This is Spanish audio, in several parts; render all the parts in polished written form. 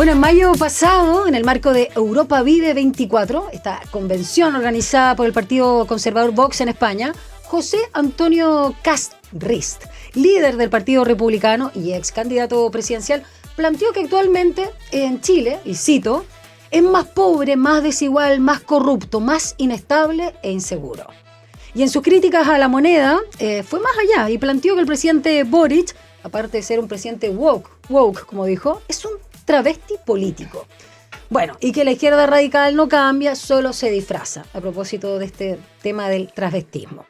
Bueno, en mayo pasado, en el marco de Europa Vive 24, esta convención organizada por el Partido Conservador Vox en España, José Antonio Cast Rist, líder del Partido Republicano y ex candidato presidencial, planteó que actualmente en Chile, y cito, es más pobre, más desigual, más corrupto, más inestable e inseguro. Y en sus críticas a la moneda fue más allá y planteó que el presidente Boric, aparte de ser un presidente woke, como dijo, es un travesti político. Bueno, y que la izquierda radical no cambia, solo se disfraza, a propósito de este tema del travestismo.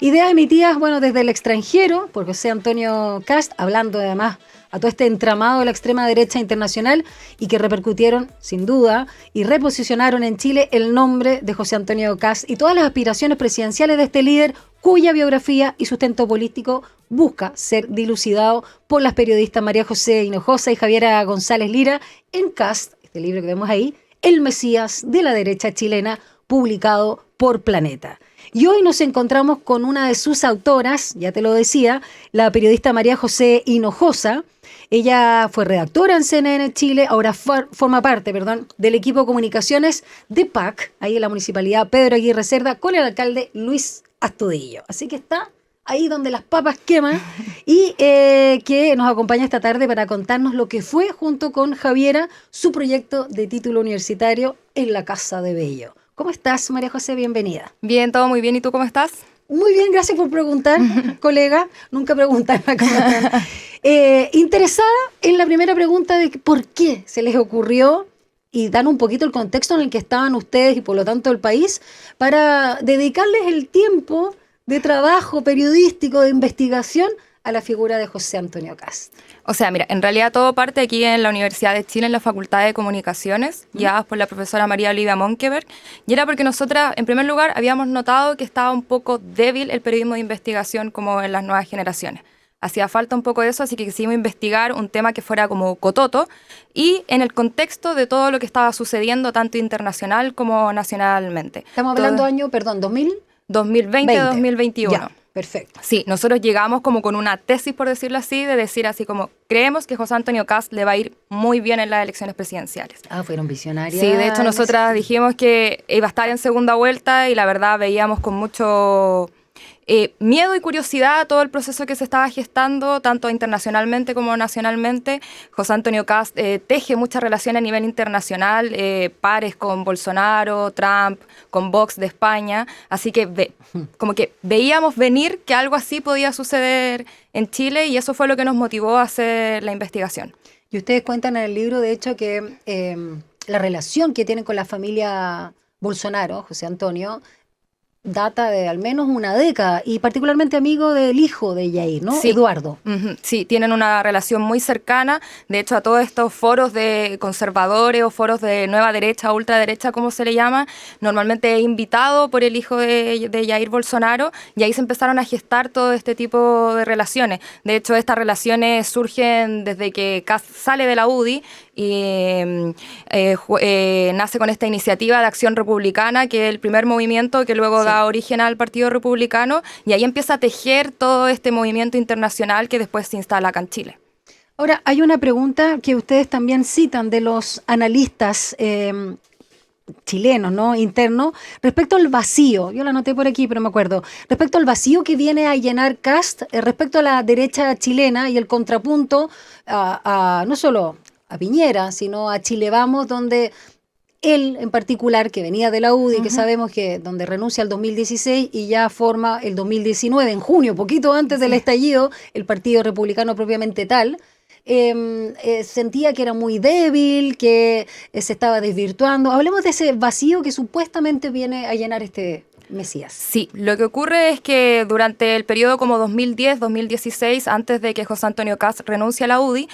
Ideas emitidas, bueno, desde el extranjero, por José Antonio Cast, hablando además a todo este entramado de la extrema derecha internacional y que repercutieron, sin duda, y reposicionaron en Chile el nombre de José Antonio Cast y todas las aspiraciones presidenciales de este líder cuya biografía y sustento político busca ser dilucidado por las periodistas María José Hinojosa y Javiera González Lira en Cast, este libro que vemos ahí, El Mesías de la derecha chilena, publicado por Planeta. Y hoy nos encontramos con una de sus autoras, ya te lo decía, la periodista María José Hinojosa. Ella fue redactora en CNN Chile, ahora forma parte, del equipo de comunicaciones de PAC, ahí en la municipalidad Pedro Aguirre Cerda, con el alcalde Luis Astudillo. Así que está ahí donde las papas queman y que nos acompaña esta tarde para contarnos lo que fue, junto con Javiera, su proyecto de título universitario en la Casa de Bello. ¿Cómo estás, María José? Bienvenida. Bien, todo muy bien. ¿Y tú cómo estás? Muy bien, gracias por preguntar, colega. Nunca preguntan cómo están. Interesada en la primera pregunta de por qué se les ocurrió y dan un poquito el contexto en el que estaban ustedes y por lo tanto el país para dedicarles el tiempo de trabajo periodístico, de investigación a la figura de José Antonio Cast. O sea, mira, en realidad todo parte aquí en la Universidad de Chile, en la Facultad de Comunicaciones, guiadas por la profesora María Olivia Monkeberg, y era porque nosotras, en primer lugar, habíamos notado que estaba un poco débil el periodismo de investigación como en las nuevas generaciones. Hacía falta un poco de eso, así que quisimos investigar un tema que fuera como cototo y en el contexto de todo lo que estaba sucediendo, tanto internacional como nacionalmente. Estamos hablando año, 2020-2021. Ya. Perfecto. Sí, nosotros llegamos como con una tesis, por decirlo así, de decir así como, creemos que José Antonio Cast le va a ir muy bien en las elecciones presidenciales. Ah, fueron visionarias. Sí, de hecho nosotras dijimos que iba a estar en segunda vuelta y la verdad veíamos con mucho miedo y curiosidad todo el proceso que se estaba gestando, tanto internacionalmente como nacionalmente. José Antonio Cast teje muchas relaciones a nivel internacional, pares con Bolsonaro, Trump, con Vox de España, así que como que veíamos venir que algo así podía suceder en Chile y eso fue lo que nos motivó a hacer la investigación. Y ustedes cuentan en el libro, de hecho, que la relación que tienen con la familia Bolsonaro, José Antonio, data de al menos una década, y particularmente amigo del hijo de Jair, ¿no? Sí. Eduardo. Sí, tienen una relación muy cercana. De hecho, a todos estos foros de conservadores o foros de nueva derecha, ultraderecha, como se le llama, normalmente es invitado por el hijo de Jair Bolsonaro, y ahí se empezaron a gestar todo este tipo de relaciones. De hecho, estas relaciones surgen desde que Cast sale de la UDI y nace con esta iniciativa de Acción Republicana, que es el primer movimiento que luego da origen al Partido Republicano, y ahí empieza a tejer todo este movimiento internacional que después se instala acá en Chile. Ahora, hay una pregunta que ustedes también citan de los analistas chilenos, ¿no? Internos, respecto al vacío. Yo la anoté por aquí, pero me acuerdo. Respecto al vacío que viene a llenar Cast, respecto a la derecha chilena y el contrapunto no solo a Piñera, sino a Chile Vamos, donde él en particular, que venía de la UDI, que sabemos que donde renuncia al 2016 y ya forma el 2019, en junio, poquito antes del estallido, el Partido Republicano propiamente tal, sentía que era muy débil, que se estaba desvirtuando. Hablemos de ese vacío que supuestamente viene a llenar este Mesías. Sí, lo que ocurre es que durante el periodo como 2010-2016, antes de que José Antonio Cast renuncie a la UDI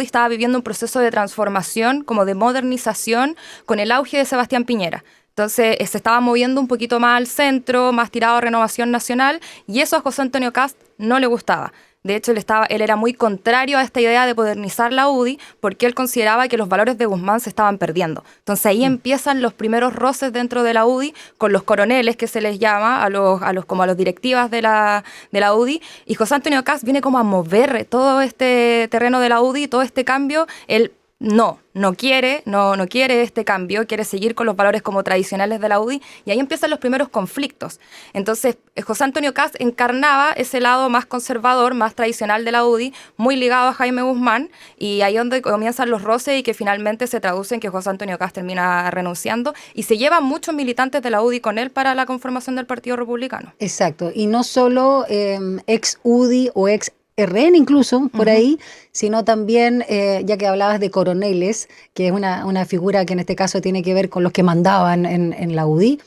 estaba viviendo un proceso de transformación, como de modernización, con el auge de Sebastián Piñera. Entonces se estaba moviendo un poquito más al centro, más tirado a Renovación Nacional, y eso a José Antonio Cast no le gustaba. De hecho, él era muy contrario a esta idea de modernizar la UDI porque él consideraba que los valores de Guzmán se estaban perdiendo. Entonces ahí empiezan los primeros roces dentro de la UDI con los coroneles, que se les llama, a los directivas de la UDI. Y José Antonio Cast viene como a mover todo este terreno de la UDI, todo este cambio. Él no quiere este cambio, quiere seguir con los valores como tradicionales de la UDI, y ahí empiezan los primeros conflictos. Entonces, José Antonio Kast encarnaba ese lado más conservador, más tradicional de la UDI, muy ligado a Jaime Guzmán, y ahí es donde comienzan los roces y que finalmente se traducen que José Antonio Kast termina renunciando, y se llevan muchos militantes de la UDI con él para la conformación del Partido Republicano. Exacto, y no solo ex UDI o ex RN incluso, por ahí, sino también, ya que hablabas de coroneles, que es una figura que en este caso tiene que ver con los que mandaban en la UDI,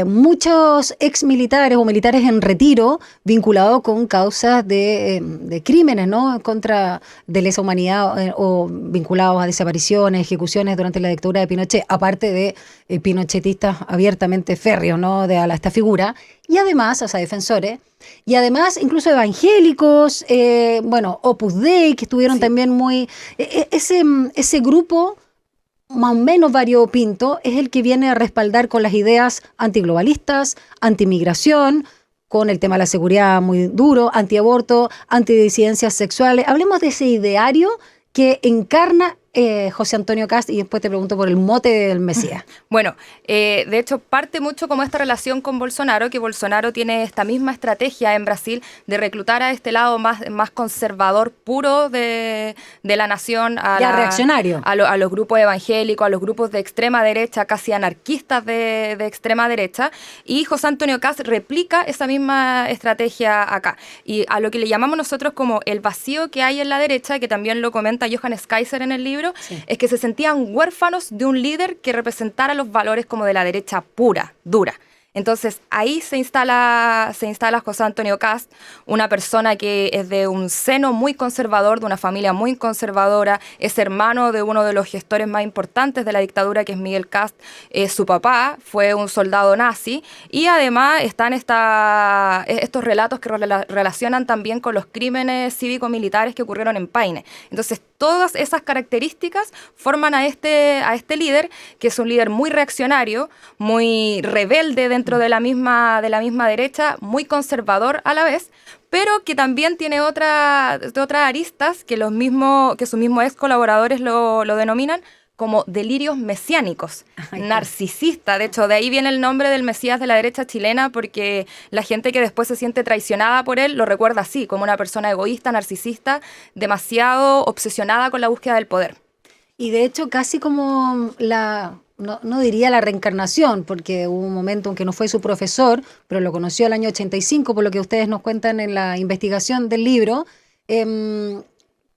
muchos ex militares o militares en retiro vinculados con causas de crímenes, ¿no?, contra de lesa humanidad o vinculados a desapariciones, ejecuciones durante la dictadura de Pinochet, aparte de pinochetistas abiertamente férreos, ¿no?, de a esta figura, y además, o sea, defensores, y además incluso evangélicos, Opus Dei, que estuvieron también muy... Ese grupo más o menos variopinto es el que viene a respaldar con las ideas antiglobalistas, antimigración, con el tema de la seguridad muy duro, antiaborto, antidisidencias sexuales. Hablemos de ese ideario que encarna José Antonio Kast, y después te pregunto por el mote del Mesías. Bueno, de hecho parte mucho como esta relación con Bolsonaro, que Bolsonaro tiene esta misma estrategia en Brasil de reclutar a este lado más conservador puro de la nación, reaccionario, a los grupos evangélicos, a los grupos de extrema derecha, casi anarquistas de extrema derecha, y José Antonio Kast replica esa misma estrategia acá. Y a lo que le llamamos nosotros como el vacío que hay en la derecha, que también lo comenta Johannes Kaiser en el libro, sí, es que se sentían huérfanos de un líder que representara los valores como de la derecha pura, dura. Entonces ahí se instala José Antonio Kast, una persona que es de un seno muy conservador, de una familia muy conservadora, es hermano de uno de los gestores más importantes de la dictadura, que es Miguel Kast. Su papá fue un soldado nazi, y además están estos relatos que relacionan también con los crímenes cívico-militares que ocurrieron en Paine. Entonces todas esas características forman a este líder, que es un líder muy reaccionario, muy rebelde dentro de la misma derecha, muy conservador a la vez, pero que también tiene otras aristas que sus mismos ex colaboradores lo denominan como delirios mesiánicos, narcisista. De hecho, de ahí viene el nombre del Mesías de la derecha chilena, porque la gente que después se siente traicionada por él lo recuerda así, como una persona egoísta, narcisista, demasiado obsesionada con la búsqueda del poder. Y de hecho, casi como no diría la reencarnación, porque hubo un momento en que no fue su profesor, pero lo conoció el año 85, por lo que ustedes nos cuentan en la investigación del libro.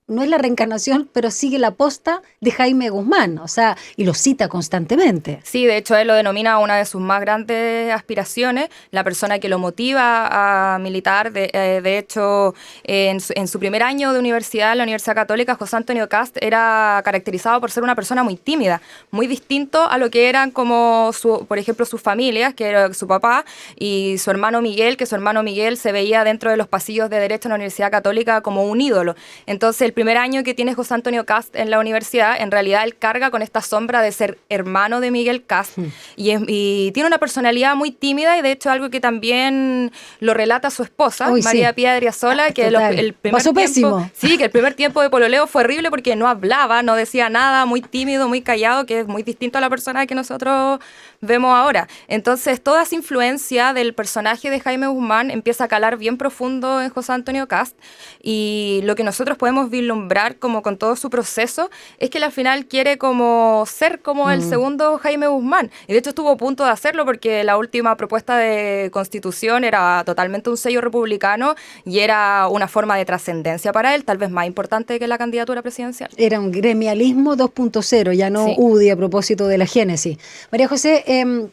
No es la reencarnación, pero sigue la posta de Jaime Guzmán, o sea, y lo cita constantemente. Sí, de hecho él lo denomina una de sus más grandes aspiraciones, la persona que lo motiva a militar. De hecho, en su primer año de universidad, en la Universidad Católica, José Antonio Kast era caracterizado por ser una persona muy tímida, muy distinto a lo que eran como, por ejemplo, sus familias, que era su papá y su hermano Miguel, que su hermano Miguel se veía dentro de los pasillos de Derecho en la Universidad Católica como un ídolo. Entonces, el primer año que tiene José Antonio Kast en la universidad, en realidad él carga con esta sombra de ser hermano de Miguel Kast, y tiene una personalidad muy tímida, y de hecho algo que también lo relata su esposa, María Pía Adriasola, que el primer tiempo de pololeo fue horrible porque no hablaba, no decía nada, muy tímido, muy callado, que es muy distinto a la persona que nosotros vemos ahora. Entonces toda esa influencia del personaje de Jaime Guzmán empieza a calar bien profundo en José Antonio Kast, y lo que nosotros podemos vislumbrar como con todo su proceso es que él al final quiere como ser como el segundo Jaime Guzmán, y de hecho estuvo a punto de hacerlo porque la última propuesta de constitución era totalmente un sello republicano y era una forma de trascendencia para él, tal vez más importante que la candidatura presidencial. Era un gremialismo 2.0, ya no UDI, a propósito de la génesis. María José,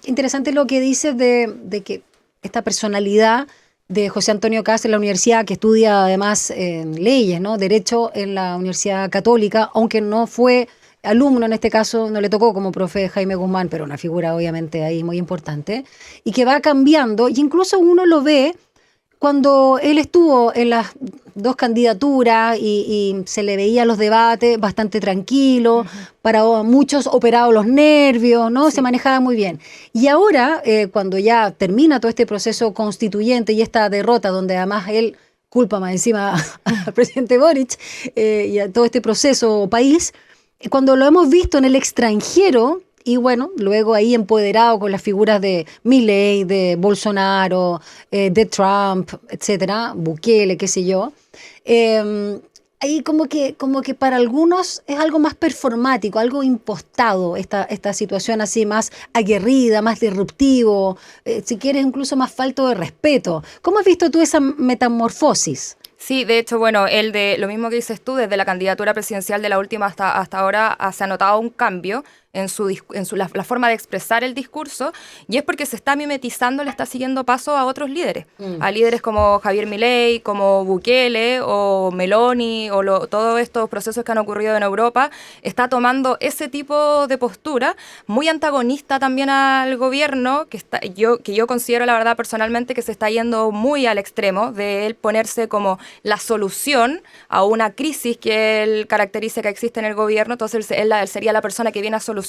interesante lo que dices de que esta personalidad de José Antonio Kast en la universidad, que estudia además leyes, ¿no?, derecho en la Universidad Católica, aunque no fue alumno, en este caso no le tocó como profe Jaime Guzmán, pero una figura obviamente ahí muy importante, y que va cambiando, y incluso uno lo ve cuando él estuvo en las dos candidaturas y se le veía los debates bastante tranquilo, para muchos operados los nervios, ¿no? Sí. Se manejaba muy bien. Y ahora, cuando ya termina todo este proceso constituyente y esta derrota, donde además él culpa más encima al presidente Boric y a todo este proceso país, cuando lo hemos visto en el extranjero, y bueno, luego ahí empoderado con las figuras de Milei, de Bolsonaro, de Trump, etcétera, Bukele, qué sé yo, ahí como que para algunos es algo más performático, algo impostado, esta situación así más aguerrida, más disruptivo, si quieres incluso más falto de respeto. ¿Cómo has visto tú esa metamorfosis? Sí, de hecho, bueno, lo mismo que dices tú, desde la candidatura presidencial de la última hasta ahora se ha notado un cambio en la forma de expresar el discurso, y es porque se está mimetizando, le está siguiendo paso a otros líderes, a líderes como Javier Milei, como Bukele o Meloni, o todos estos procesos que han ocurrido en Europa, está tomando ese tipo de postura, muy antagonista también al gobierno, que yo considero, la verdad, personalmente, que se está yendo muy al extremo de él ponerse como la solución a una crisis que él caracteriza que existe en el gobierno. Entonces él sería la persona que viene a solucionar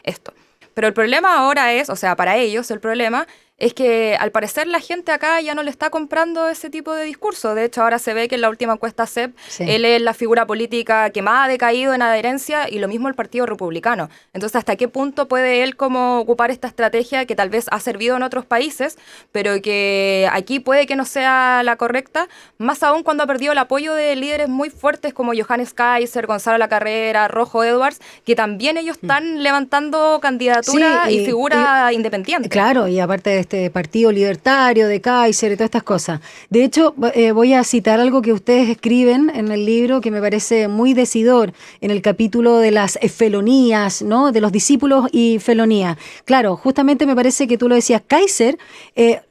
esto. Pero el problema ahora es, o sea, para ellos el problema es que al parecer la gente acá ya no le está comprando ese tipo de discurso. De hecho, ahora se ve que en la última encuesta CEP, sí, él es la figura política que más ha decaído en adherencia, y lo mismo el Partido Republicano. Entonces, ¿hasta qué punto puede él como ocupar esta estrategia que tal vez ha servido en otros países, pero que aquí puede que no sea la correcta? Más aún cuando ha perdido el apoyo de líderes muy fuertes como Johannes Kaiser, Gonzalo Lacarrera, Rojo Edwards, que también ellos están levantando candidaturas, sí, y figuras independientes. Claro, y aparte de este partido libertario de Kaiser y todas estas cosas. De hecho, voy a citar algo que ustedes escriben en el libro que me parece muy decidor, en el capítulo de las felonías, ¿no? De los discípulos y felonía. Claro, justamente me parece que tú lo decías, Kaiser, de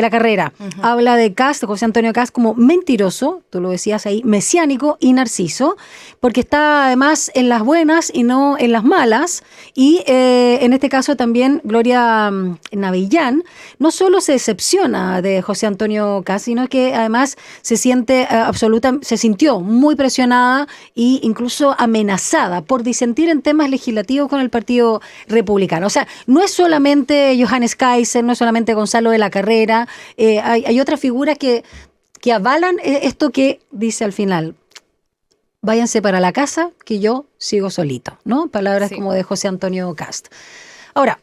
la Carrera, habla de Kast, José Antonio Kast, como mentiroso, tú lo decías ahí, mesiánico y narciso, porque está además en las buenas y no en las malas, y en este caso también Gloria Navillán no solo se decepciona de José Antonio Kast, sino que además se sintió muy presionada e incluso amenazada por disentir en temas legislativos con el Partido Republicano. O sea, no es solamente Johannes Kaiser, no es solamente Gonzalo de la Carrera, hay otras figuras que avalan esto que dice al final: váyanse para la casa, que yo sigo solito, ¿no? Palabras, sí, como de José Antonio Kast. Ahora,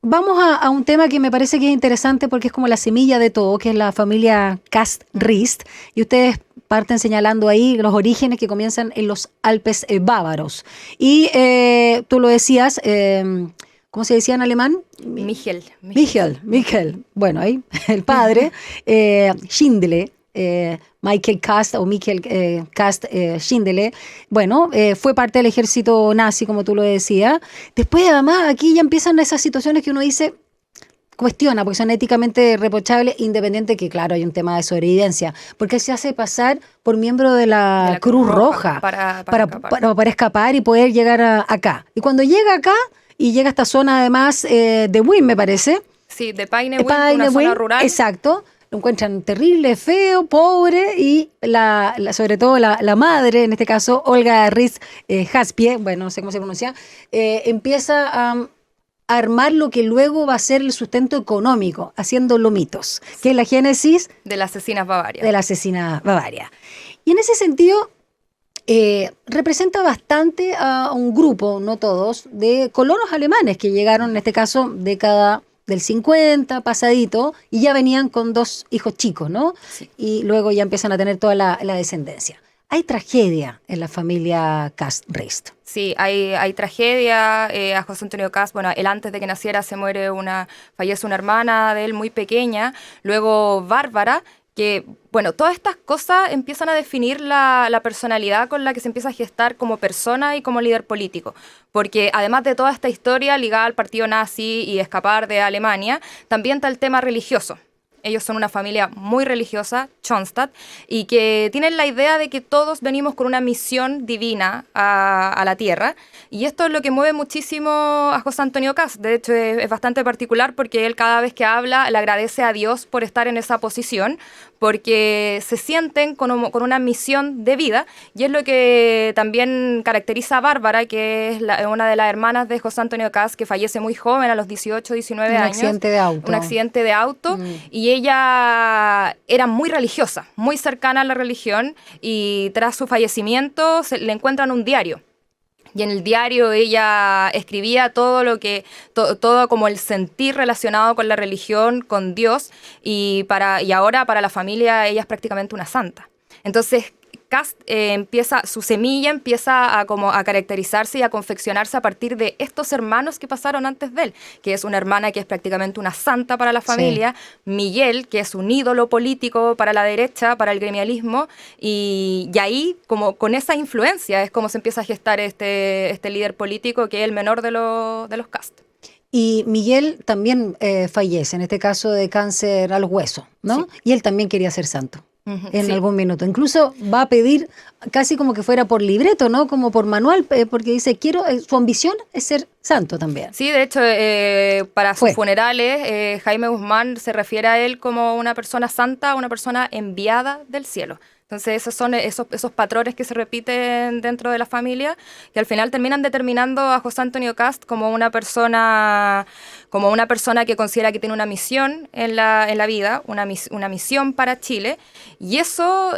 vamos a un tema que me parece que es interesante porque es como la semilla de todo, que es la familia Kast-Rist, y ustedes parten señalando ahí los orígenes que comienzan en los Alpes bávaros. Y tú lo decías, ¿cómo se decía en alemán? Michel. Bueno, ahí el padre, Schindele, Michael Kast o Michael Kast Schindele, bueno, fue parte del ejército nazi, como tú lo decías. Después, además, aquí ya empiezan esas situaciones que uno dice, cuestiona, porque son éticamente reprochables, independiente que, claro, hay un tema de sobrevivencia, porque él se hace pasar por miembro de la Cruz Roja para escapar y poder llegar acá. Y cuando llega acá, y llega a esta zona además de Wien, me parece. Sí, de Painewind, una zona rural. Exacto. Lo encuentran terrible, feo, pobre, y sobre todo la madre, en este caso Olga Rist-Jaspie, bueno, no sé cómo se pronuncia, empieza a armar lo que luego va a ser el sustento económico, haciendo lomitos, que es la génesis de la asesina Bavaria. Y en ese sentido, representa bastante a un grupo, no todos, de colonos alemanes que llegaron, en este caso, década del 50, pasadito, y ya venían con 2 hijos chicos, ¿no? Sí. Y luego ya empiezan a tener toda la descendencia. Hay tragedia en la familia Kast-Rist. Sí, hay tragedia. A José Antonio Kast, bueno, él antes de que naciera fallece una hermana de él muy pequeña, luego Bárbara, que, bueno, todas estas cosas empiezan a definir la personalidad con la que se empieza a gestar como persona y como líder político. Porque además de toda esta historia ligada al partido nazi y escapar de Alemania, también está el tema religioso. Ellos son una familia muy religiosa, Schonstadt, y que tienen la idea de que todos venimos con una misión divina a la tierra. Y esto es lo que mueve muchísimo a José Antonio Kast. De hecho, es bastante particular porque él cada vez que habla le agradece a Dios por estar en esa posición, porque se sienten con una misión de vida, y es lo que también caracteriza a Bárbara, que es una de las hermanas de José Antonio Kast, que fallece muy joven, a los 18, 19 años. Un accidente de auto. Y y ella era muy religiosa, muy cercana a la religión, y tras su fallecimiento le encuentran un diario. Y en el diario ella escribía todo lo que, todo como el sentir relacionado con la religión, con Dios, y ahora para la familia ella es prácticamente una santa. Entonces Cast su semilla empieza a caracterizarse y a confeccionarse a partir de estos hermanos que pasaron antes de él, que es una hermana que es prácticamente una santa para la familia, sí. Miguel, que es un ídolo político para la derecha, para el gremialismo, y ahí, como con esa influencia, es como se empieza a gestar este líder político que es el menor de los Cast. Y Miguel también fallece, en este caso de cáncer al hueso, ¿no? Sí. Y él también quería ser santo. En algún minuto. Incluso va a pedir casi como que fuera por libreto, ¿no? Como por manual, porque dice, su ambición es ser santo también. Sí, de hecho, para sus funerales, Jaime Guzmán se refiere a él como una persona santa, una persona enviada del cielo. Entonces esos son esos patrones que se repiten dentro de la familia, que al final terminan determinando a José Antonio Cast como una persona que considera que tiene una misión en la vida, una misión para Chile, y eso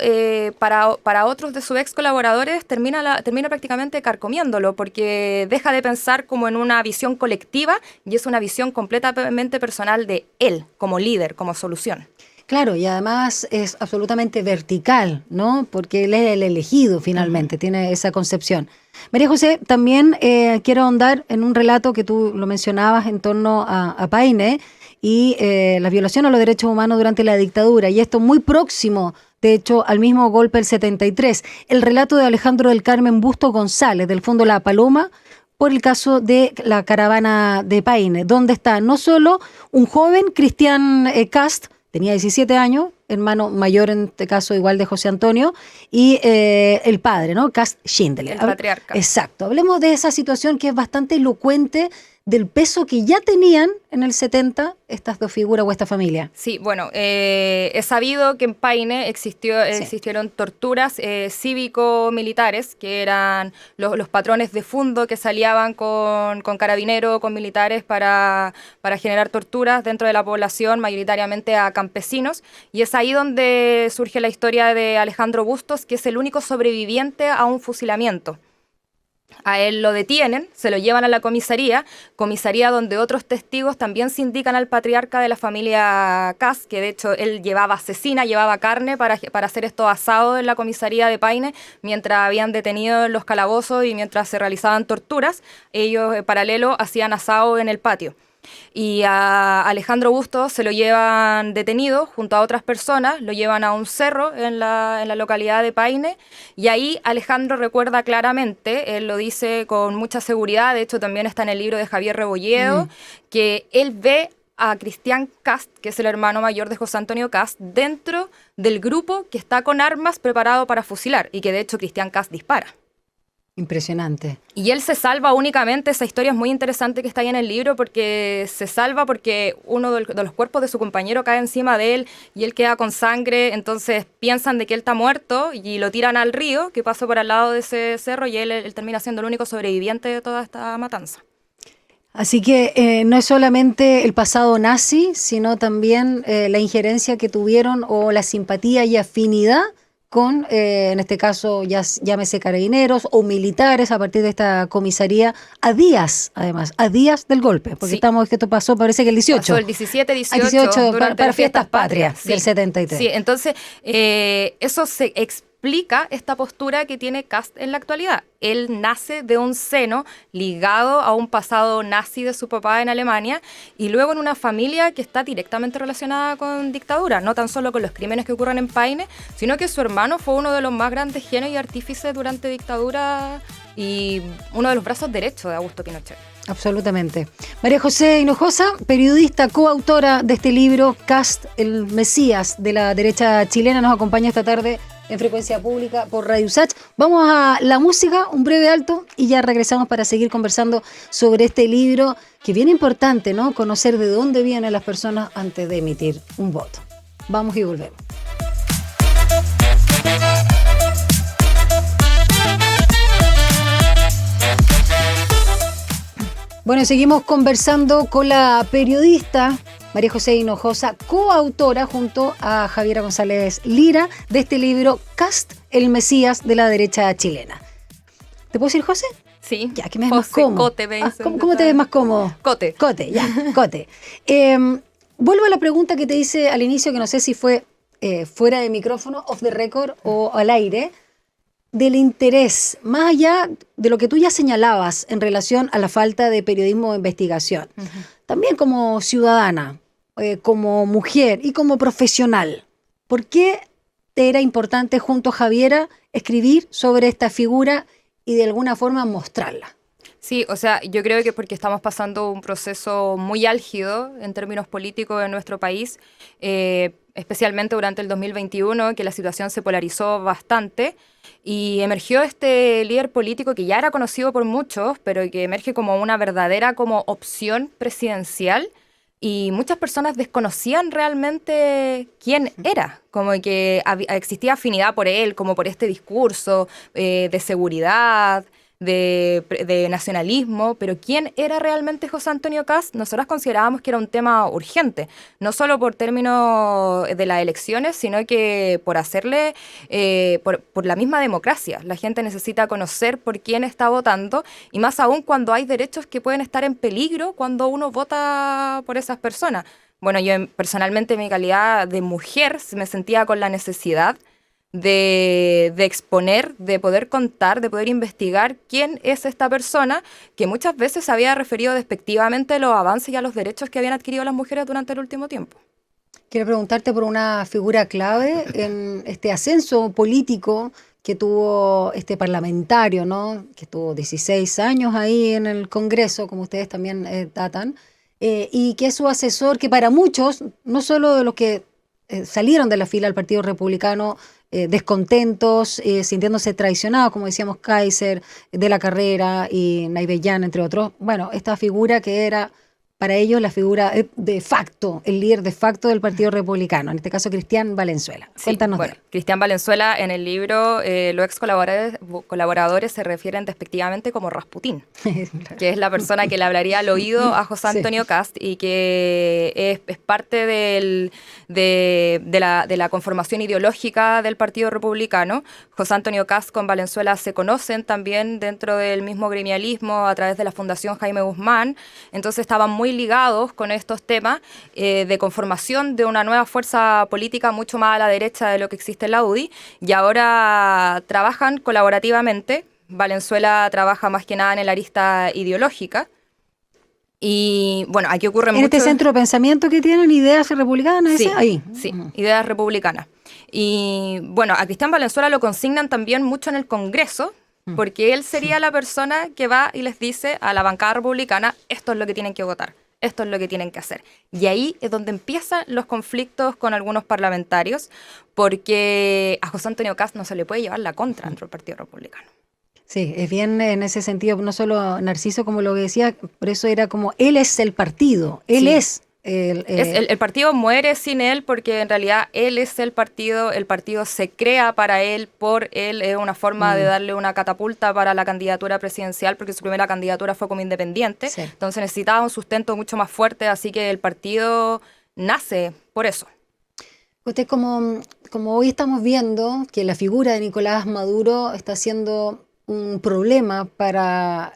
para otros de sus ex colaboradores termina prácticamente carcomiéndolo, porque deja de pensar como en una visión colectiva y es una visión completamente personal de él, como líder, como solución. Claro, y además es absolutamente vertical, ¿no? Porque él es el elegido finalmente, tiene esa concepción. María José, también quiero ahondar en un relato que tú lo mencionabas en torno a Paine y la violación a los derechos humanos durante la dictadura, y esto muy próximo, de hecho, al mismo golpe del 73. El relato de Alejandro del Carmen Bustos González, del Fondo La Paloma, por el caso de la caravana de Paine, donde está no solo un joven Cristian Cast, tenía 17 años, hermano mayor en este caso igual de José Antonio, y el padre, ¿no? Cast Schindler. El patriarca. Exacto. Hablemos de esa situación que es bastante elocuente del peso que ya tenían en el 70 estas dos figuras o esta familia. Sí, bueno, es sabido que en Paine existieron torturas cívico-militares, que eran los patrones de fondo que se aliaban con carabineros, con militares para generar torturas dentro de la población, mayoritariamente a campesinos, y es ahí donde surge la historia de Alejandro Bustos, que es el único sobreviviente a un fusilamiento. A él lo detienen, se lo llevan a la comisaría donde otros testigos también se indican al patriarca de la familia Cast, que de hecho él llevaba carne para hacer estos asados en la comisaría de Paine, mientras habían detenido en los calabozos y mientras se realizaban torturas, ellos en paralelo hacían asado en el patio. Y a Alejandro Bustos se lo llevan detenido junto a otras personas, lo llevan a un cerro en la localidad de Paine, y ahí Alejandro recuerda claramente, él lo dice con mucha seguridad, de hecho también está en el libro de Javier Rebolledo, que él ve a Cristian Cast, que es el hermano mayor de José Antonio Cast, dentro del grupo que está con armas preparado para fusilar, y que de hecho Cristian Cast dispara. Impresionante. Y él se salva únicamente, esa historia es muy interesante que está ahí en el libro, porque se salva porque uno de los cuerpos de su compañero cae encima de él y él queda con sangre, entonces piensan de que él está muerto y lo tiran al río que pasa por al lado de ese cerro, y él termina siendo el único sobreviviente de toda esta matanza. Así que no es solamente el pasado nazi, sino también la injerencia que tuvieron o la simpatía y afinidad con, en este caso, llámese carabineros o militares a partir de esta comisaría, a días del golpe, porque estamos, que esto pasó, parece que el 18. Pasó el 17-18 para Fiestas Patrias del 73. Sí, entonces eso se explica esta postura que tiene Cast en la actualidad. Él nace de un seno ligado a un pasado nazi de su papá en Alemania y luego en una familia que está directamente relacionada con dictadura, no tan solo con los crímenes que ocurren en Paine, sino que su hermano fue uno de los más grandes genios y artífices durante dictadura y uno de los brazos derechos de Augusto Pinochet. Absolutamente. María José Hinojosa, periodista, coautora de este libro, Cast, el Mesías de la derecha chilena, nos acompaña esta tarde en Frecuencia Pública por Radio Usach. Vamos a la música, un breve alto, y ya regresamos para seguir conversando sobre este libro, que es bien importante, ¿no? Conocer de dónde vienen las personas antes de emitir un voto. Vamos y volvemos. Bueno, seguimos conversando con la periodista María José Hinojosa, coautora junto a Javiera González Lira de este libro Kast, el Mesías de la derecha chilena. ¿Te puedo decir José? Sí. Ya, que me ves más cómodo. Cote, me dicen. ¿Cómo te ves más cómodo? Cote. Cote, ya, Cote. Vuelvo a la pregunta que te hice al inicio, que no sé si fue fuera de micrófono, off the record o al aire, del interés, más allá de lo que tú ya señalabas en relación a la falta de periodismo de investigación. Uh-huh. También como ciudadana, como mujer y como profesional, ¿por qué te era importante junto a Javiera escribir sobre esta figura y de alguna forma mostrarla? Sí, o sea, yo creo que porque estamos pasando un proceso muy álgido en términos políticos en nuestro país, especialmente durante el 2021, que la situación se polarizó bastante y emergió este líder político que ya era conocido por muchos, pero que emerge como una verdadera como opción presidencial. Y muchas personas desconocían realmente quién era, como que existía afinidad por él, como por este discurso de seguridad, de nacionalismo, pero ¿quién era realmente José Antonio Kast? Nosotros considerábamos que era un tema urgente, no solo por términos de las elecciones, sino que por hacerle, por la misma democracia. La gente necesita conocer por quién está votando, y más aún cuando hay derechos que pueden estar en peligro cuando uno vota por esas personas. Bueno, yo personalmente en mi calidad de mujer me sentía con la necesidad de exponer, de poder contar, de poder investigar quién es esta persona que muchas veces se había referido despectivamente a los avances y a los derechos que habían adquirido las mujeres durante el último tiempo. Quiero preguntarte por una figura clave en este ascenso político que tuvo este parlamentario, ¿no? Que tuvo 16 años ahí en el Congreso, como ustedes también datan, y que es su asesor, que para muchos, no solo de los que salieron de la fila del Partido Republicano, descontentos, sintiéndose traicionados, como decíamos, Kaiser, De la Carrera y Naibellán, entre otros. Bueno, esta figura que era para ellos la figura de facto, el líder de facto del Partido Republicano, en este caso Cristian Valenzuela. Sí, cuéntanos bueno, de él. Cristian Valenzuela, en el libro, los ex colaboradores se refieren despectivamente como Rasputín, que es la persona que le hablaría al oído a José Antonio Kast y que es parte de la conformación ideológica del Partido Republicano. José Antonio Kast con Valenzuela se conocen también dentro del mismo gremialismo a través de la Fundación Jaime Guzmán, entonces estaban muy ligados con estos temas de conformación de una nueva fuerza política mucho más a la derecha de lo que existe en la UDI, y ahora trabajan colaborativamente. Valenzuela trabaja más que nada en el arista ideológica. Y bueno, aquí ocurre mucho... En este centro de pensamiento que tienen, ideas republicanas, sí, ahí. Sí, ideas republicanas. Y bueno, a Cristian Valenzuela lo consignan también mucho en el Congreso, porque él sería la persona que va y les dice a la bancada republicana, esto es lo que tienen que votar, esto es lo que tienen que hacer. Y ahí es donde empiezan los conflictos con algunos parlamentarios, porque a José Antonio Kast no se le puede llevar la contra dentro del Partido Republicano. Sí, es bien en ese sentido, no solo Narciso, como lo decía, por eso era como, él es el partido, él es... El partido muere sin él porque en realidad él es el partido se crea para él, por él, es una forma de darle una catapulta para la candidatura presidencial porque su primera candidatura fue como independiente, sí. Entonces necesitaba un sustento mucho más fuerte, así que el partido nace por eso. Usted, como hoy estamos viendo que la figura de Nicolás Maduro está siendo un problema para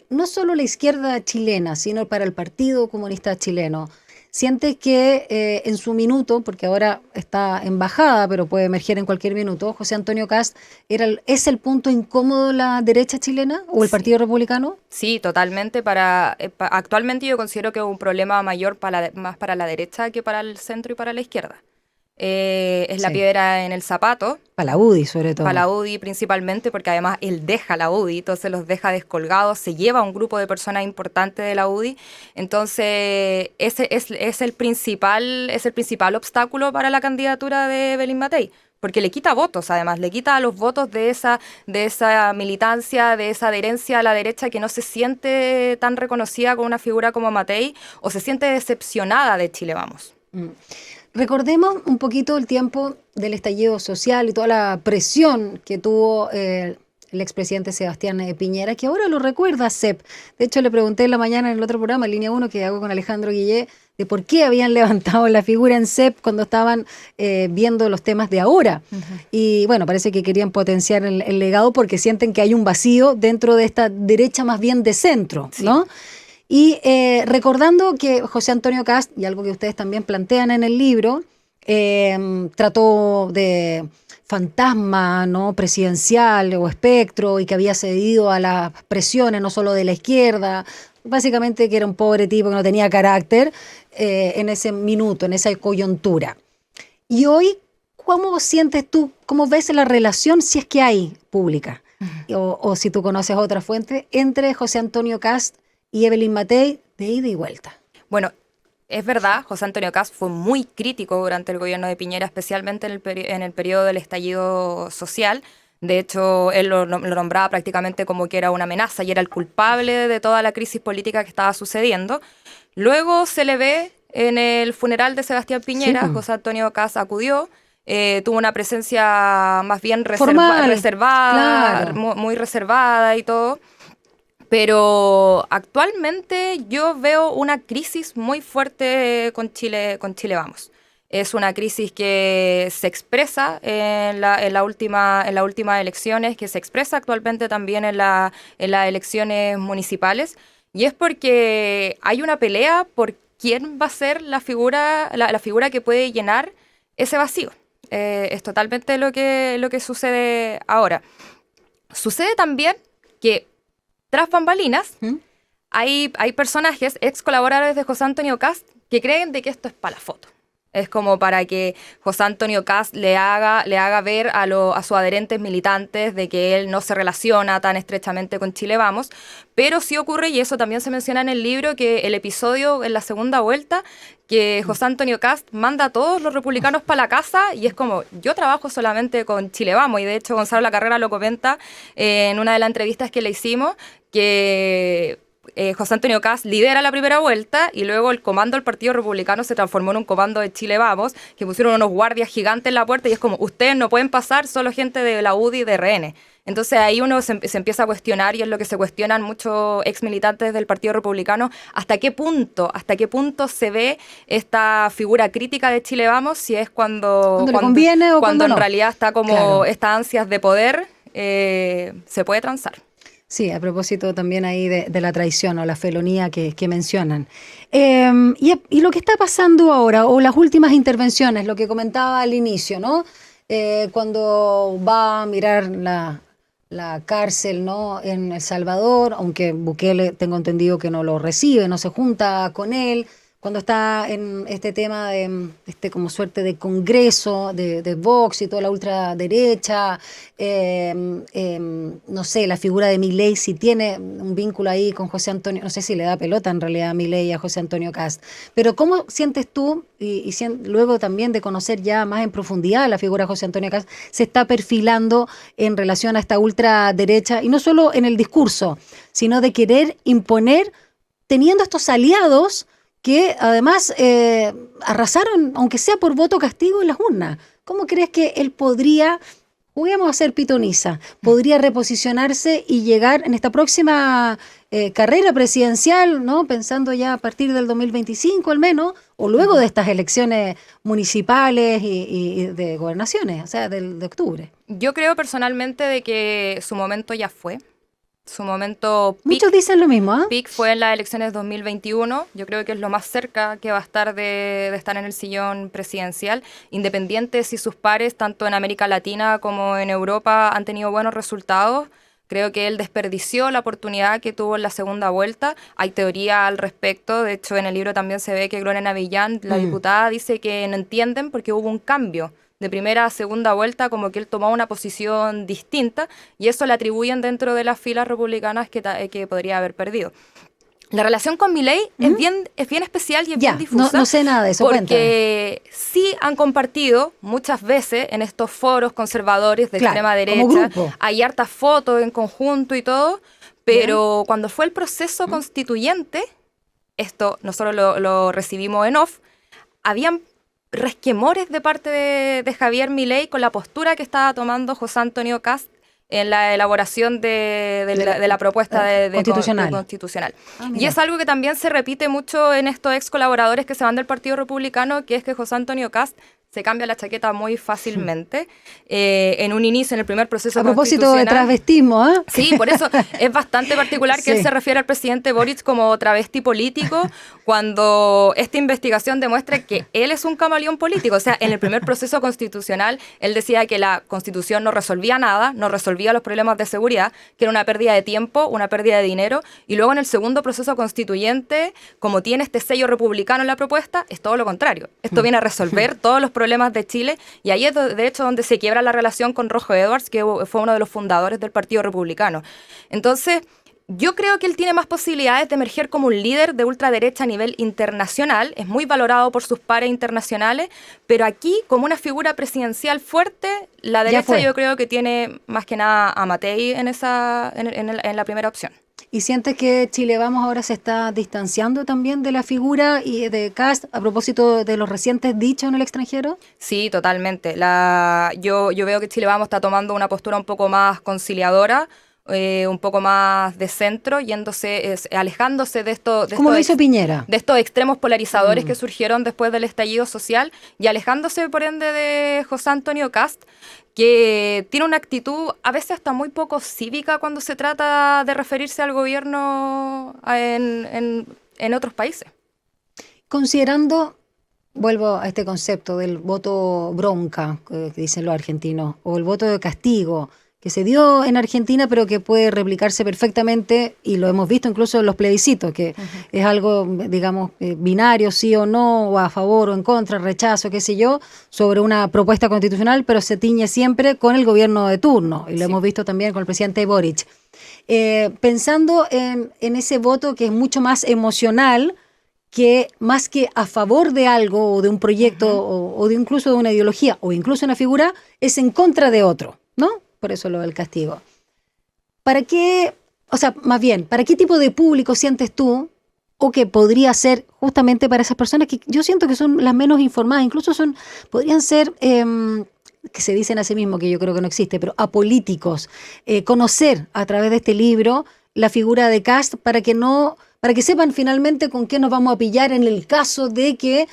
no solo la izquierda chilena, sino para el Partido Comunista Chileno. ¿Sientes que en su minuto, porque ahora está en bajada, pero puede emerger en cualquier minuto, José Antonio Kast es el punto incómodo de la derecha chilena o el Partido Republicano? Sí, totalmente. Actualmente yo considero que es un problema mayor más para la derecha que para el centro y para la izquierda. Es la piedra en el zapato. Para la UDI, sobre todo. Para la UDI principalmente, porque además él deja la UDI, entonces los deja descolgados, se lleva a un grupo de personas importantes de la UDI. Entonces, ese es el principal obstáculo para la candidatura de Belín Matei, porque le quita votos, además, le quita los votos de esa militancia, de esa adherencia a la derecha que no se siente tan reconocida con una figura como Matei, o se siente decepcionada de Chile Vamos. Recordemos un poquito el tiempo del estallido social y toda la presión que tuvo el expresidente Sebastián Piñera, que ahora lo recuerda CEP. De hecho, le pregunté en la mañana en el otro programa, en Línea 1, que hago con Alejandro Guillé, de por qué habían levantado la figura en CEP cuando estaban viendo los temas de ahora. Y bueno, parece que querían potenciar el legado porque sienten que hay un vacío dentro de esta derecha más bien de centro, ¿no? Y recordando que José Antonio Kast, y algo que ustedes también plantean en el libro, trató de fantasma, ¿no?, presidencial o espectro, y que había cedido a las presiones no solo de la izquierda, básicamente que era un pobre tipo que no tenía carácter en ese minuto, en esa coyuntura. Y hoy, ¿cómo sientes tú, cómo ves la relación, si es que hay, pública, o si tú conoces otra fuente, entre José Antonio Kast y Evelyn Matei, de ida y vuelta? Bueno, es verdad, José Antonio Kast fue muy crítico durante el gobierno de Piñera, especialmente en el periodo del estallido social. De hecho, él lo nombraba prácticamente como que era una amenaza y era el culpable de toda la crisis política que estaba sucediendo. Luego se le ve en el funeral de Sebastián Piñera, sí. José Antonio Kast acudió, tuvo una presencia más bien reservada, claro, muy reservada y todo. Pero actualmente yo veo una crisis muy fuerte con Chile Vamos. Es una crisis que se expresa en las últimas elecciones, que se expresa actualmente también en las elecciones municipales, y es porque hay una pelea por quién va a ser la figura que puede llenar ese vacío. Es totalmente lo que sucede ahora. Sucede también que tras bambalinas, hay personajes, ex colaboradores de José Antonio Kast, que creen de que esto es para la foto. Es como para que José Antonio Kast le haga ver a sus adherentes militantes de que él no se relaciona tan estrechamente con Chile Vamos. Pero sí ocurre, y eso también se menciona en el libro, que el episodio en la segunda vuelta, que José Antonio Kast manda a todos los republicanos para la casa, y es como, yo trabajo solamente con Chile Vamos, y de hecho Gonzalo Lacarrera lo comenta en una de las entrevistas que le hicimos, que José Antonio Kast lidera la primera vuelta y luego el comando del Partido Republicano se transformó en un comando de Chile Vamos, que pusieron unos guardias gigantes en la puerta y es como, ustedes no pueden pasar, solo gente de la UDI y de RN. Entonces ahí uno se empieza a cuestionar, y es lo que se cuestionan muchos ex militantes del Partido Republicano, hasta qué punto se ve esta figura crítica de Chile Vamos, si es cuando le conviene o cuando en no. realidad está como, claro, estas ansias de poder, se puede transar. Sí, a propósito también ahí de la traición o la felonía que mencionan. Y lo que está pasando ahora, o las últimas intervenciones, lo que comentaba al inicio, ¿no? Cuando va a mirar la cárcel, ¿no?, en El Salvador, aunque Bukele, tengo entendido que no lo recibe, no se junta con él, cuando está en este tema de como suerte de congreso de Vox y toda la ultraderecha, no sé, la figura de Milei, si tiene un vínculo ahí con José Antonio, no sé si le da pelota en realidad a Milei y a José Antonio Kast, pero ¿cómo sientes tú, y luego también de conocer ya más en profundidad la figura de José Antonio Kast, se está perfilando en relación a esta ultraderecha, y no solo en el discurso, sino de querer imponer, teniendo estos aliados que además arrasaron, aunque sea por voto castigo, en las urnas? ¿Cómo crees que él podría, juguemos a ser pitoniza, podría reposicionarse y llegar en esta próxima carrera presidencial, ¿no?, pensando ya a partir del 2025 al menos, o luego de estas elecciones municipales y de gobernaciones, o sea, de octubre? Yo creo personalmente de que su momento ya fue. Su momento peak, muchos dicen lo mismo, ¿eh? Peak fue en las elecciones 2021. Yo creo que es lo más cerca que va a estar de estar en el sillón presidencial, independiente si sus pares, tanto en América Latina como en Europa, han tenido buenos resultados. Creo que él desperdició la oportunidad que tuvo en la segunda vuelta. Hay teoría al respecto. De hecho, en el libro también se ve que Gloria Navillán, la diputada, dice que no entienden porque hubo un cambio de primera a segunda vuelta, como que él tomó una posición distinta, y eso le atribuyen dentro de las filas republicanas que podría haber perdido. La relación con Milei es bien especial y es bien difusa. No sé nada de eso, porque sí han compartido muchas veces en estos foros conservadores de extrema derecha. Hay hartas fotos en conjunto y todo, pero cuando fue el proceso constituyente, esto nosotros lo recibimos en off, habían resquemores de parte de Javier Milei con la postura que estaba tomando José Antonio Kast en la elaboración de la propuesta de constitucional. Y es algo que también se repite mucho en estos ex colaboradores que se van del Partido Republicano, que es que José Antonio Kast se cambia la chaqueta muy fácilmente. En un inicio, en el primer proceso constitucional. A propósito de travestismo, ¿eh? Sí, por eso es bastante particular que él se refiere al presidente Boric como travesti político, cuando esta investigación demuestra que él es un camaleón político. O sea, en el primer proceso constitucional, él decía que la Constitución no resolvía nada, no resolvía los problemas de seguridad, que era una pérdida de tiempo, una pérdida de dinero, y luego en el segundo proceso constituyente, como tiene este sello republicano en la propuesta, es todo lo contrario. Esto viene a resolver todos los problemas de Chile, y ahí es de hecho donde se quiebra la relación con Rojo Edwards, que fue uno de los fundadores del Partido Republicano. Entonces, yo creo que él tiene más posibilidades de emerger como un líder de ultraderecha a nivel internacional, es muy valorado por sus pares internacionales, pero aquí, como una figura presidencial fuerte, la derecha yo creo que tiene más que nada a Matei en la primera opción. ¿Y sientes que Chile Vamos ahora se está distanciando también de la figura y de Kast a propósito de los recientes dichos en el extranjero? Sí, totalmente. Yo veo que Chile Vamos está tomando una postura un poco más conciliadora, un poco más de centro, alejándose de esto. Como lo hizo Piñera. De estos extremos polarizadores que surgieron después del estallido social, y alejándose, por ende, de José Antonio Kast, que tiene una actitud a veces hasta muy poco cívica cuando se trata de referirse al gobierno en otros países. Considerando, vuelvo a este concepto del voto bronca, que dicen los argentinos, o el voto de castigo, que se dio en Argentina, pero que puede replicarse perfectamente, y lo hemos visto incluso en los plebiscitos, que es algo, digamos, binario, sí o no, o a favor o en contra, rechazo, qué sé yo, sobre una propuesta constitucional, pero se tiñe siempre con el gobierno de turno, y lo hemos visto también con el presidente Boric. Pensando en ese voto que es mucho más emocional, que más que a favor de algo, o de un proyecto, o de incluso de una ideología, o incluso una figura, es en contra de otro, ¿no? Por eso lo del castigo. ¿Para qué, o sea, más bien, para qué tipo de público sientes tú, o que podría ser justamente para esas personas que yo siento que son las menos informadas, incluso podrían ser, que se dicen a sí mismos, que yo creo que no existe, pero apolíticos, conocer a través de este libro la figura de Kast para que sepan finalmente con qué nos vamos a pillar en el caso de que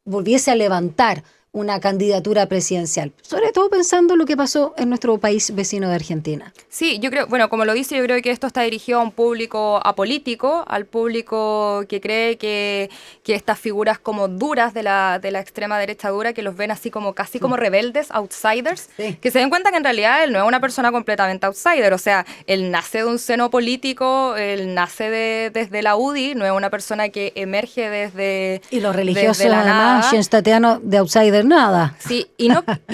volviese a levantar una candidatura presidencial, sobre todo pensando en lo que pasó en nuestro país vecino de Argentina. Sí, yo creo, bueno, como lo dice, yo creo que esto está dirigido a un público apolítico, al público que cree que estas figuras como duras de la extrema derecha dura, que los ven así como casi como rebeldes, outsiders, que se den cuenta que en realidad él no es una persona completamente outsider, o sea, él nace de un seno político, él nace desde la UDI, no es una persona que emerge desde y los religiosos además, Schenstatiano de outsider nada. Sí, y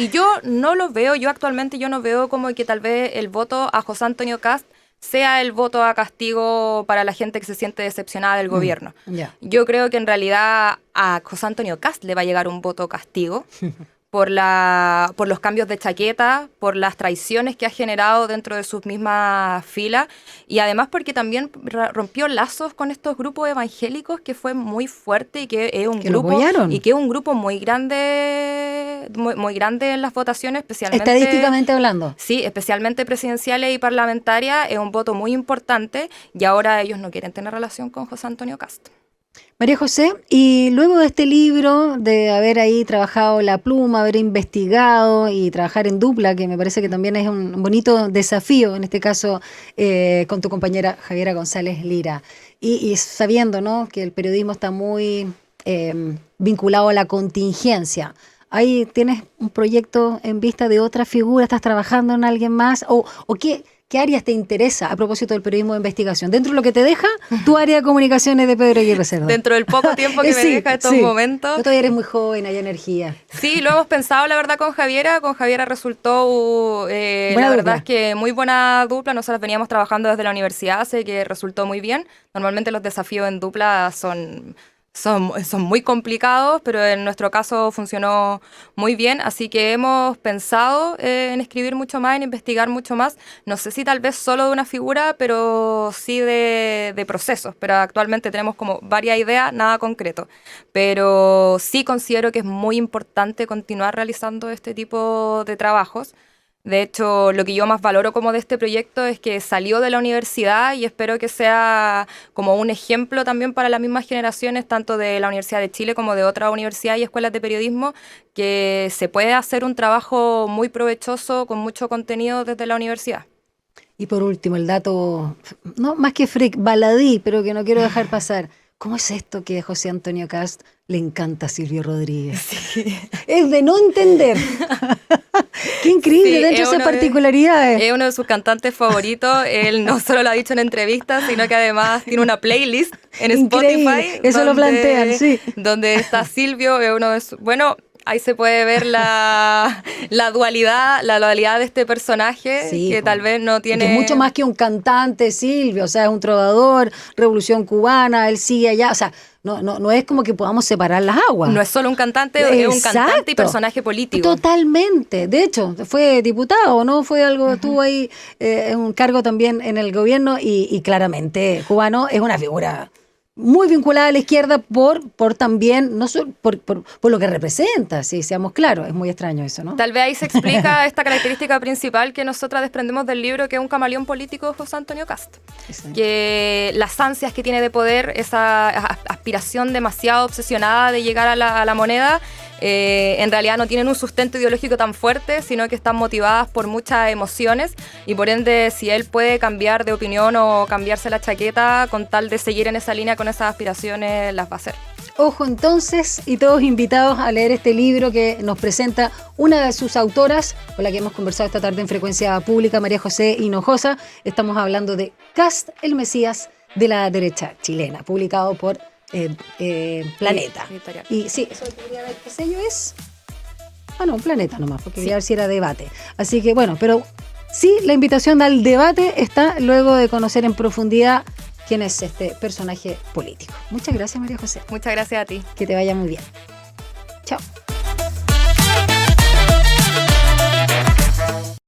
yo no lo veo, yo actualmente no veo como que tal vez el voto a José Antonio Kast sea el voto a castigo para la gente que se siente decepcionada del gobierno. Yo creo que en realidad a José Antonio Kast le va a llegar un voto castigo por los cambios de chaqueta, por las traiciones que ha generado dentro de sus mismas filas, y además porque también rompió lazos con estos grupos evangélicos, que fue muy fuerte, y que es un grupo muy grande, muy grande en las votaciones, especialmente estadísticamente hablando. Sí, especialmente presidenciales y parlamentarias, es un voto muy importante, y ahora ellos no quieren tener relación con José Antonio Kast. María José, y luego de este libro, de haber ahí trabajado la pluma, haber investigado y trabajar en dupla, que me parece que también es un bonito desafío, en este caso con tu compañera Javiera González Lira, y sabiendo, ¿no?, que el periodismo está muy vinculado a la contingencia. ¿Ahí tienes un proyecto en vista de otra figura? ¿Estás trabajando en alguien más? ¿O qué áreas te interesa a propósito del periodismo de investigación? Dentro de lo que te deja tu área de comunicaciones de Pedro Aguirre Cerda. Dentro del poco tiempo que me deja estos momentos. Tú todavía eres muy joven, hay energía. Sí, lo hemos pensado, la verdad, con Javiera. Con Javiera resultó, la verdad es que muy buena dupla. Nosotros veníamos trabajando desde la universidad, así que resultó muy bien. Normalmente los desafíos en dupla son muy complicados, pero en nuestro caso funcionó muy bien, así que hemos pensado en escribir mucho más, en investigar mucho más, no sé si tal vez solo de una figura, pero sí de procesos, pero actualmente tenemos como varias ideas, nada concreto, pero sí considero que es muy importante continuar realizando este tipo de trabajos. De hecho, lo que yo más valoro como de este proyecto es que salió de la universidad y espero que sea como un ejemplo también para las mismas generaciones, tanto de la Universidad de Chile como de otras universidades y escuelas de periodismo, que se puede hacer un trabajo muy provechoso con mucho contenido desde la universidad. Y por último, el dato, no más que freak, baladí, pero que no quiero dejar pasar. ¿Cómo es esto que a José Antonio Cast le encanta a Silvio Rodríguez? Sí. Es de no entender. Qué increíble, sí, dentro de esas particularidades. Es uno de sus cantantes favoritos. Él no solo lo ha dicho en entrevistas, sino que además tiene una playlist en Spotify. Eso lo plantean, sí. Donde está Silvio, es uno de sus... Bueno, ahí se puede ver la dualidad de este personaje, sí, que tal vez no tiene... Que es mucho más que un cantante, Silvio, o sea, es un trovador, revolución cubana, él sigue allá, o sea, no es como que podamos separar las aguas. No es solo un cantante, es un cantante y personaje político. Totalmente, de hecho, fue diputado, ¿no? Fue algo, tuvo ahí un cargo también en el gobierno y claramente cubano es una figura muy vinculada a la izquierda por también, no solo por lo que representa, sí, seamos claros, es muy extraño eso, ¿no? Tal vez ahí se explica esta característica principal que nosotras desprendemos del libro, que es un camaleón político de José Antonio Cast. Exacto. Que las ansias que tiene de poder, esa aspiración demasiado obsesionada de llegar a la moneda, en realidad no tienen un sustento ideológico tan fuerte, sino que están motivadas por muchas emociones y por ende si él puede cambiar de opinión o cambiarse la chaqueta con tal de seguir en esa línea con esas aspiraciones, las va a hacer. Ojo entonces, y todos invitados a leer este libro que nos presenta una de sus autoras, con la que hemos conversado esta tarde en Frecuencia Pública, María José Hinojosa. Estamos hablando de Cast, el Mesías de la derecha chilena, publicado por Planeta. Y sí, eso quería ver qué sello es. No, Planeta nomás, porque quería ver si era Debate. Así que bueno, pero sí, la invitación al debate está luego de conocer en profundidad quién es este personaje político. Muchas gracias, María José. Muchas gracias a ti. Que te vaya muy bien. Chao.